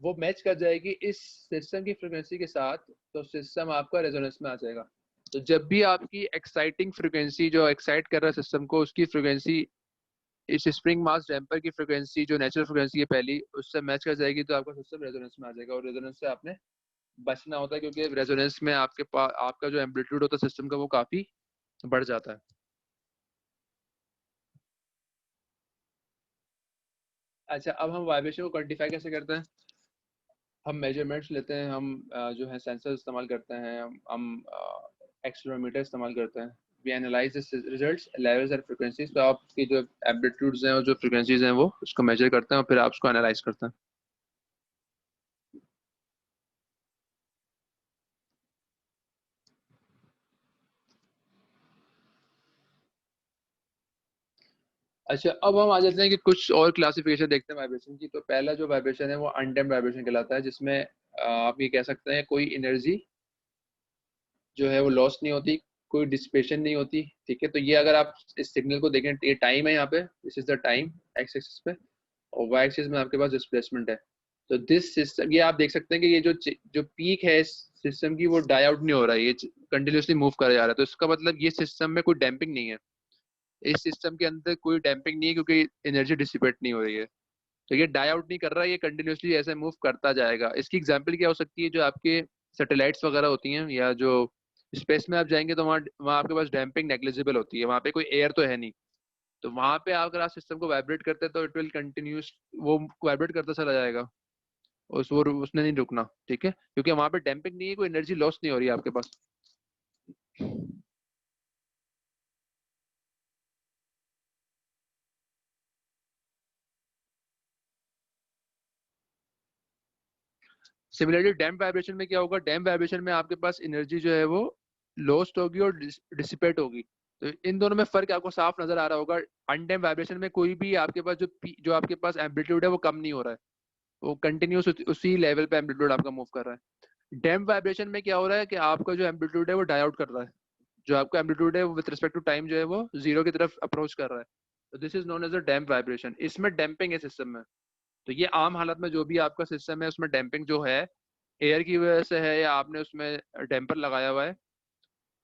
वो मैच कर जाएगी इस सिस्टम की फ्रिक्वेंसी के साथ, तो सिस्टम आपका रेजोनेंस में आ जाएगा। तो जब भी आपकी एक्साइटिंग फ्रिक्वेंसी जो एक्साइट कर रहा है सिस्टम को, उसकी फ्रिक्वेंसी इस स्प्रिंग मास डैम्पर की फ्रिक्वेंसी जो नेचुरल फ्रिक्वेंसी है पहली, उससे मैच कर जाएगी, तो आपका सिस्टम रेजोनेंस में आ जाएगा। और रेजोनेंस से आपने बचना होता है क्योंकि रेजोनेंस में आपके पास आपका जो एम्पलीट्यूड होता है सिस्टम का वो काफी बढ़ जाता है। अच्छा, अब हम वाइब्रेशन को क्वांटिफाई कैसे करते हैं? हम मेजरमेंट्स लेते हैं, हम जो है सेंसर इस्तेमाल करते हैं, हम एक्सेलेरोमीटर इस्तेमाल करते हैं। We analyse this results levels and frequencies. तो आपकी जो एम्पलीट्यूड्स हैं और जो फ्रीक्वेंसीज हैं वो उसको मेजर करते हैं और फिर आप उसको एनालाइज करते हैं। अच्छा, अब हम आ जाते हैं कि कुछ और क्लासिफिकेशन देखते हैं वाइब्रेशन की। तो पहला जो वाइब्रेशन है वो अनडैम्प्ड वाइब्रेशन कहलाता है, जिसमें आप ये कह सकते हैं कोई एनर्जी जो है वो लॉस नहीं होती, कोई डिसिपेशन नहीं होती। ठीक है, तो ये अगर आप इस सिग्नल को देखें, ये टाइम है यहाँ पे, this is the time x axis पे, और वाई एक्सिस में आपके पास डिस्प्लेसमेंट है। तो दिस सिस्टम, ये आप देख सकते हैं कि ये जो पीक है इस सिस्टम की वो डाई आउट नहीं हो रहा है, ये कंटिन्यूसली मूव करा जा रहा है। तो इसका मतलब ये सिस्टम में कोई डैम्पिंग नहीं है, इस सिस्टम के अंदर कोई डैम्पिंग नहीं है क्योंकि एनर्जी डिसिपेट नहीं हो रही है। तो ये डाई आउट नहीं कर रहा है, ये कंटिन्यूसली ऐसे मूव करता जाएगा। इसकी एग्जांपल क्या हो सकती है? जो आपके सैटेलाइट्स वगैरह होती हैं या जो स्पेस में आप जाएंगे तो वहाँ वहाँ आपके पास डैम्पिंग नेग्लिजिबल होती है, वहाँ पे कोई एयर तो है नहीं। तो वहाँ पे अगर आप सिस्टम को वाइब्रेट करते हैं तो इट विल कंटिन्यूस, वो वाइब्रेट करता चला जाएगा, उसने नहीं रुकना। ठीक है, क्योंकि वहाँ पे डैम्पिंग नहीं है, कोई एनर्जी लॉस नहीं हो रही है आपके पास। सिमिलरली डैम्प वाइब्रेशन में क्या होगा? डैम्प वाइब्रेशन में आपके पास एनर्जी जो है वो लॉस्ट होगी और डिसिपेट होगी। तो इन दोनों में फर्क आपको साफ नजर आ रहा होगा। अनडैम्प वाइब्रेशन में कोई भी आपके पास जो आपके पास एम्पलीट्यूड है वो कम नहीं हो रहा है, वो कंटिन्यूस उसी लेवल पे एम्पलीट्यूड आपका मूव कर रहा है। डैम्प वाइब्रेशन में क्या हो रहा है कि आपका जो एम्पलीट्यूड है वो डाई आउट कर रहा है, जो आपका एम्पलीट्यूड है वो विद रिस्पेक्ट टू टाइम जो है वो जीरो की तरफ अप्रोच कर रहा है। तो this is known as a damp vibration. इसमें डैम्पिंग है सिस्टम में। तो ये आम हालत में जो भी आपका सिस्टम है उसमें डैम्पिंग जो है एयर की वजह से है या आपने उसमें डैम्पर लगाया हुआ है,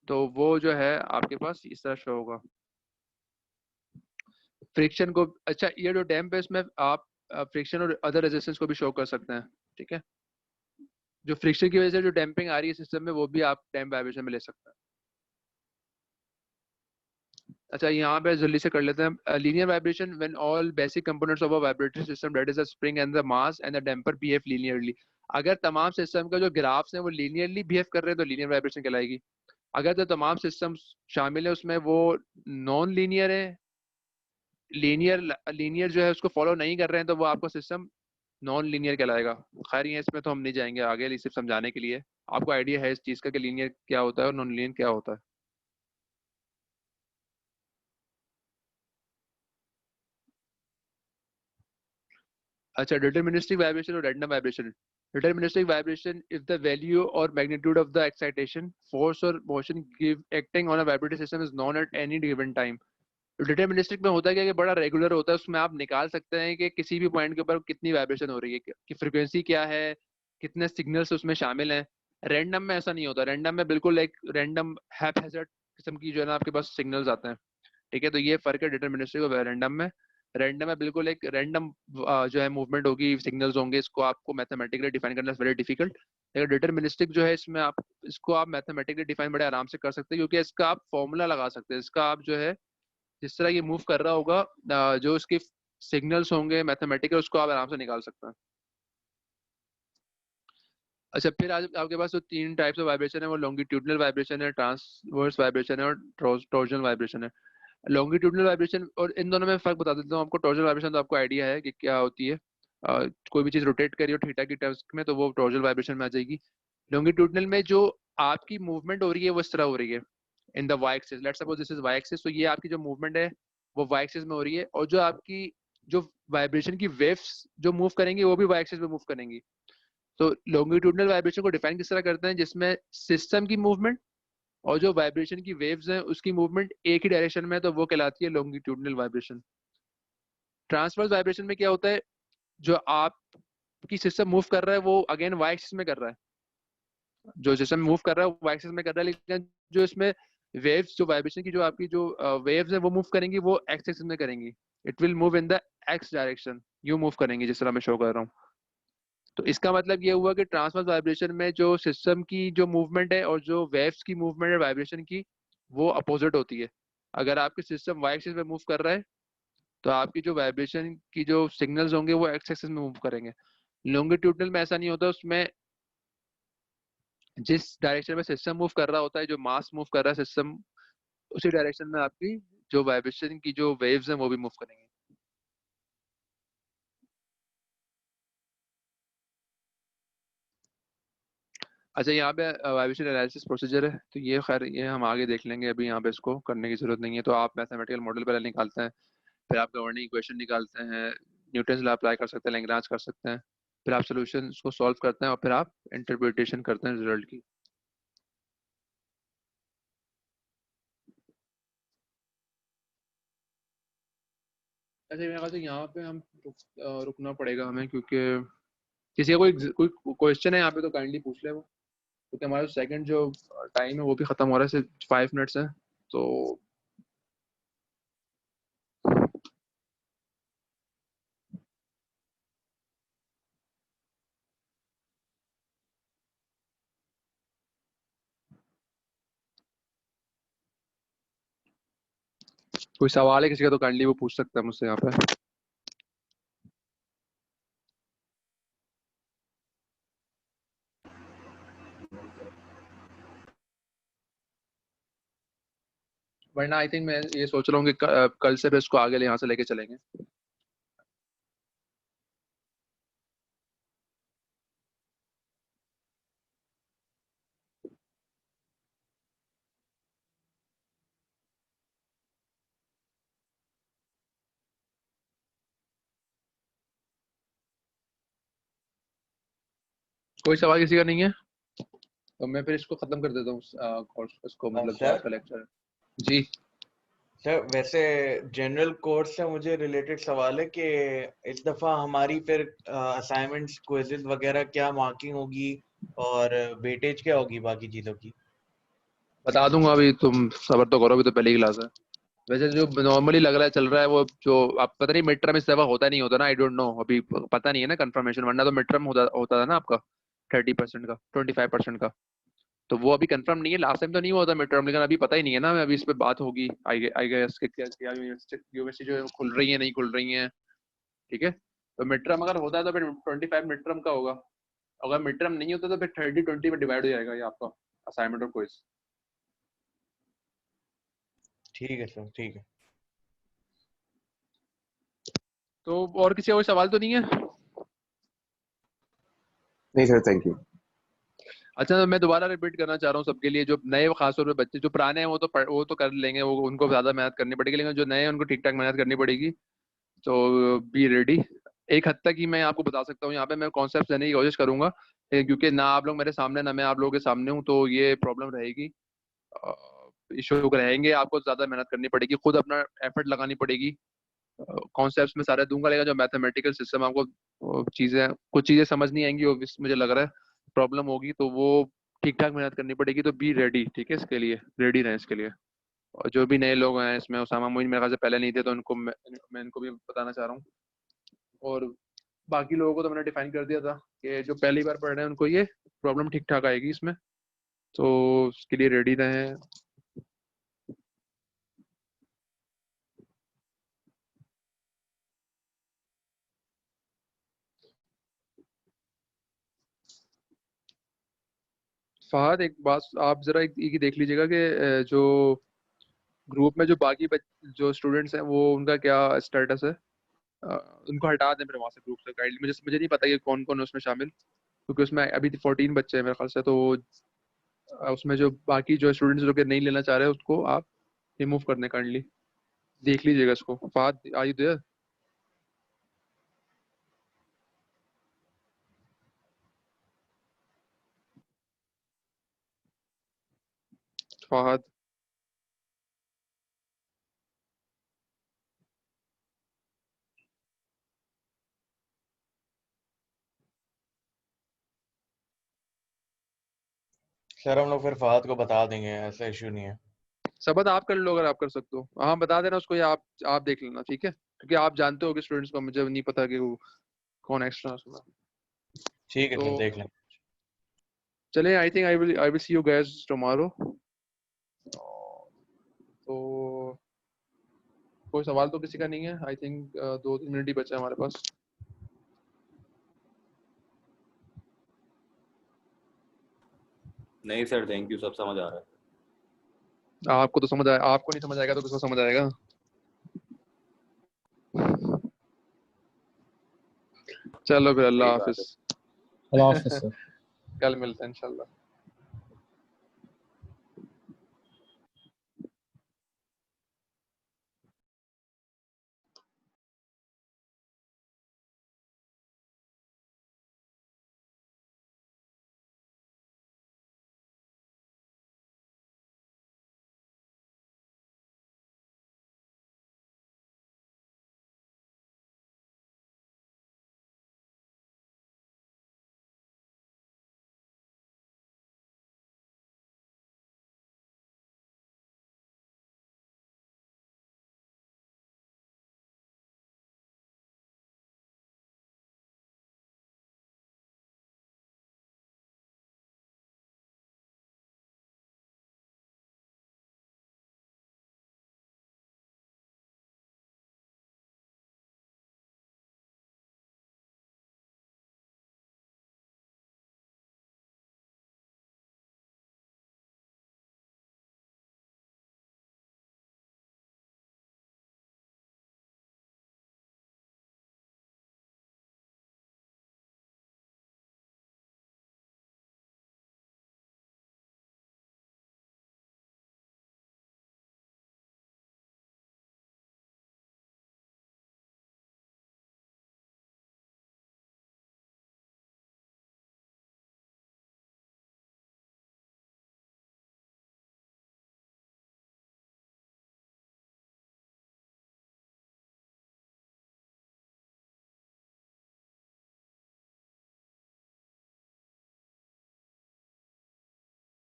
तो वो जो है आपके पास इस तरह शो होगा। फ्रिक्शन को, अच्छा, ये जो डैम्प है इसमें आप फ्रिक्शन और अदर रेजिस्टेंस को भी शो कर सकते हैं। ठीक है, जो फ्रिक्शन की वजह से जो डैम्पिंग आ रही है सिस्टम में वो भी आप डैम्प वाइब्रेशन में ले सकते हैं। अच्छा, यहाँ पे जल्दी से कर लेते हैं। Linear vibration when all basic components of a vibratory system that is the spring and the mass and the damper behave linearly. अगर तमाम सिस्टम का जो ग्राफ्स हैं वो लीनियरली बिहेव कर रहे हैं तो लीनियर वाइब्रेशन कहलाएगी। अगर जो तमाम सिस्टम शामिल है उसमें वो नॉन लीनियर है, लीनियर लीनियर जो है उसको फॉलो नहीं कर रहे हैं, तो वो आपका सिस्टम नॉन लीनियर कहलाएगा। खैर ये इसमें तो हम नहीं जाएंगे आगे, सिर्फ समझाने के लिए आपको आइडिया है इस चीज़ का कि लीनियर क्या होता है और नॉन लीनियर क्या होता है। अच्छा, डिटरमिनिस्टिक वाइब्रेशन और random vibration. Deterministic vibration if the value or magnitude of the excitation, force or motion give acting on a vibratory system is known at any given time। Deterministic में होता है क्या कि बड़ा रेगुलर होता है, उसमें आप निकाल सकते हैं कि किसी भी पॉइंट के ऊपर कितनी वाइब्रेशन हो रही है, कि फ्रीक्वेंसी क्या है, कितने सिग्नल्स उसमें शामिल हैं। रैंडम में ऐसा नहीं होता, रैंडम में बिल्कुल एक रैंडम हैphazard किस्म की जो है ना आपके पास सिग्नल्स आते हैं। ठीक है, तो ये फर्क है डिटरमिनिस्टिक और रैंडम में। रैंडम है बिल्कुल, एक रैंडम जो है मूवमेंट होगी, सिग्नल्स होंगे, इसको आपको मैथमेटिकली डिफाइन करना वेरी डिफिकल्ट। लेकिन डिटरमिनिस्टिक जो है इसमें आप इसको आप मैथमेटिकली डिफाइन बड़े आराम से कर सकते हैं, क्योंकि इसका आप फॉर्मूला लगा सकते हैं। इसका आप जो है जिस तरह ये मूव कर रहा होगा, जो इसके सिग्नल्स होंगे मैथमेटिकल, उसको आप आराम से निकाल सकते हैं। अच्छा, फिर आज आपके पास जो तीन टाइप्स ऑफ वाइब्रेशन है, वो लॉन्गिट्यूडनल वाइब्रेशन है, ट्रांसवर्स वाइब्रेशन है, और टॉर्जनल वाइब्रेशन है। लॉन्गिट्यूडनल वाइब्रेशन और इन दोनों में फर्क बता देता हूँ आपको। टॉर्जनल वाइब्रेशन तो आपको आइडिया है कि क्या होती है। कोई भी चीज रोटेट करी हो थीटा की टर्म्स में, तो वो टॉर्जनल वाइब्रेशन में आ जाएगी। लॉन्गिट्यूडनल में जो आपकी मूवमेंट हो रही है वो इस तरह हो रही है in the Y axis. Let's suppose this is Y axis, तो ये आपकी जो मूवमेंट है वो वाई एक्सिस में हो रही है, और जो आपकी जो वाइब्रेशन की वेव्स जो मूव करेंगी वो भी वाई एक्सिस में मूव करेंगी। तो लॉन्गिट्यूडनल वाइब्रेशन को डिफाइन किस तरह करते हैं, जिसमें सिस्टम की मूवमेंट और जो वाइब्रेशन की वेव्स हैं उसकी मूवमेंट एक ही डायरेक्शन में है, तो वो कहलाती है लॉन्गिट्यूडनल वाइब्रेशन। ट्रांसवर्स वाइब्रेशन में क्या होता है, जो आपकी सिस्टम मूव कर रहा है वो अगेन वाई एक्सिस में कर रहा है। जो सिस्टम मूव कर रहा है वो वाई एक्सिस में कर रहा है, लेकिन जो इसमें वेव्स, जो वाइब्रेशन की जो आपकी जो वेव्स है वो मूव करेंगी, वो एक्स एक्सिस में करेंगी। It will move in the x direction, you move करेंगी जिस तरह मैं शो कर रहा हूँ। तो इसका मतलब ये हुआ कि ट्रांसवर्स वाइब्रेशन में जो सिस्टम की जो मूवमेंट है और जो वेव्स की मूवमेंट है वाइब्रेशन की, वो अपोजिट होती है। अगर आपके सिस्टम वाई एक्सिस में मूव कर रहा है, तो आपकी जो वाइब्रेशन की जो सिग्नल्स होंगे वो एक्स एक्सिस में मूव करेंगे। लॉन्गिट्यूडनल में ऐसा नहीं होता, उसमें जिस डायरेक्शन में सिस्टम मूव कर रहा होता है, जो मास मूव कर रहा है सिस्टम, उसी डायरेक्शन में आपकी जो वाइब्रेशन की जो वेव्स हैं वो भी मूव करेंगे। अच्छा, यहाँ पे वाइब्रेशन एनालिसिस प्रोसीजर है, तो ये खैर ये हम आगे देख लेंगे, अभी यहाँ पे इसको करने की जरूरत नहीं है। तो आप मैथमेटिकल मॉडल पहले निकालते हैं, फिर आप गवर्निंग इक्वेशन निकालते हैं, न्यूटन लॉ अप्लाई कर सकते हैं, लैग्रांज कर सकते हैं, फिर आप सोल्यूशन को सॉल्व करते हैं, और फिर आप इंटरप्रिटेशन करते हैं रिजल्ट की। अच्छा, मेरे ख्याल से यहाँ पे हम रुकना पड़ेगा हमें, क्योंकि किसी का कोई क्वेश्चन है यहाँ पे तो काइंडली पूछ ले वो, क्योंकि हमारा सेकंड जो टाइम है वो भी खत्म हो रहा है, सिर्फ 5 मिनट्स है। तो कोई सवाल है किसी का तो काइंडली वो पूछ सकता है मुझसे यहाँ पे। वरना आई थिंक मैं ये सोच रहा हूँ कि कल से फिर इसको आगे यहाँ से लेके चलेंगे। कोई सवाल किसी का नहीं है, तो मैं फिर इसको खत्म कर देता हूँ कोर्स, इसको मतलब जो आज
सर
का लेक्चर है। जी
सर, वैसे जनरल कोर्स से मुझे रिलेटेड सवाल है कि इस दफा हमारी फिर असाइनमेंट्स, क्विज़ेस वगैरह क्या मार्किंग होगी और वेटेज क्या होगी बाकी चीजों की?
बता दूंगा, अभी तुम सबर तो करो, अभी तो पहली क्लास है। वैसे जो नॉर्मली लग रहा है चल रहा है वो, जो आप पता नहीं मिड टर्म इस दफा होता नहीं होता ना, आई डोंट नो, अभी पता नहीं है ना कंफर्मेशन, वरना तो मिड टर्म होता होता था ना आपका 30% का, 25% का। तो वो अभी कंफर्म नहीं है, लास्ट टाइम तो नहीं हुआ था मिड टर्म, लेकिन अभी पता ही नहीं है ना, अभी इस पे बात होगी आई गेस कि क्या यूनिवर्सिटी जो है खुल रही है नहीं खुल रही है। ठीक है, तो मिड टर्म अगर होता है तो फिर 25 मिड टर्म का होगा, अगर मिड टर्म नहीं होता तो फिर 30-20 में डिवाइड हो जाएगा ये आपका असाइनमेंट और क्विज।
ठीक है सर, ठीक है।
तो और किसी का कोई सवाल तो नहीं है?
नहीं सर, थैंक यू।
अच्छा, तो मैं दोबारा रिपीट करना चाह रहा हूँ सबके लिए, जो नए खासतौर पे बच्चे, जो पुराने हैं वो तो कर लेंगे, वो उनको ज्यादा मेहनत करनी पड़ेगी, लेकिन जो नए हैं उनको ठीक ठाक मेहनत करनी पड़ेगी। तो बी रेडी। एक हद तक ही मैं आपको बता सकता हूँ, यहाँ पे मैं कॉन्सेप्ट देने की कोशिश करूंगा, क्योंकि ना आप लोग मेरे सामने ना मैं आप लोगों के सामने हूँ, तो ये प्रॉब्लम रहेगी, इशू रहेंगे, आपको ज्यादा मेहनत करनी पड़ेगी, खुद अपना एफर्ट लगानी पड़ेगी। कॉन्सेप्ट्स में सारे दूंगा, लेकिन जो मैथमेटिकल सिस्टम आपको चीजें, कुछ चीजें समझ नहीं आएंगी, वो मुझे लग रहा है प्रॉब्लम होगी, तो वो ठीक ठाक मेहनत करनी पड़ेगी। तो बी रेडी, ठीक है, इसके लिए रेडी रहें इसके लिए। और जो भी नए लोग हैं इसमें, उसामा मोइन मेरे ख्याल से पहले नहीं थे, तो उनको मैं इनको भी बताना चाह रहा हूँ। और बाकी लोगों को तो मैंने डिफाइन कर दिया था कि जो पहली बार पढ़ रहे हैं उनको ये प्रॉब्लम ठीक ठाक आएगी इसमें, तो उसके लिए रेडी रहें। फहद एक बात आप जरा एक देख लीजिएगा कि जो ग्रुप में जो बाकी जो स्टूडेंट्स हैं वो उनका क्या स्टेटस है। अ, उनको हटा दें मेरे वहाँ से ग्रुप से काइंडली। मुझे नहीं पता कि कौन कौन है उसमें शामिल, क्योंकि उसमें अभी 14 बच्चे हैं मेरे ख्याल से। तो उसमें जो बाकी जो स्टूडेंट्स जो कि नहीं लेना चाह रहे हैं उसको आप रिमूव करने काइंडली देख लीजिएगा इसको। Fahad are you there? Fahad
sir हम लोग फिर फहद को बता देंगे, ऐसा इशू नहीं है।
सबद आप कर लो अगर आप कर सकते हो। हाँ बता देना उसको, या आप देख लेना, ठीक है? क्योंकि आप जानते हो कि स्टूडेंट्स को, मुझे नहीं पता कि वो कौन एक्स्ट्रा है उसमें।
ठीक है सर,
तो
देख लेंगे।
चलें, I think I will see you guys tomorrow. तो कोई सवाल तो किसी का नहीं है आई थिंक। 2-3 मिनट ही बचा है हमारे पास।
नहीं सर, थैंक यू, सब समझ आ रहा है।
आपको तो समझ आया, आपको नहीं समझ आएगा तो किसको समझ आएगा? चलो फिर, अल्लाह
सही बात
हाफिज।
है।
अल्लाह हाफ़िज़ सर।
कल मिलते हैं इंशाल्लाह।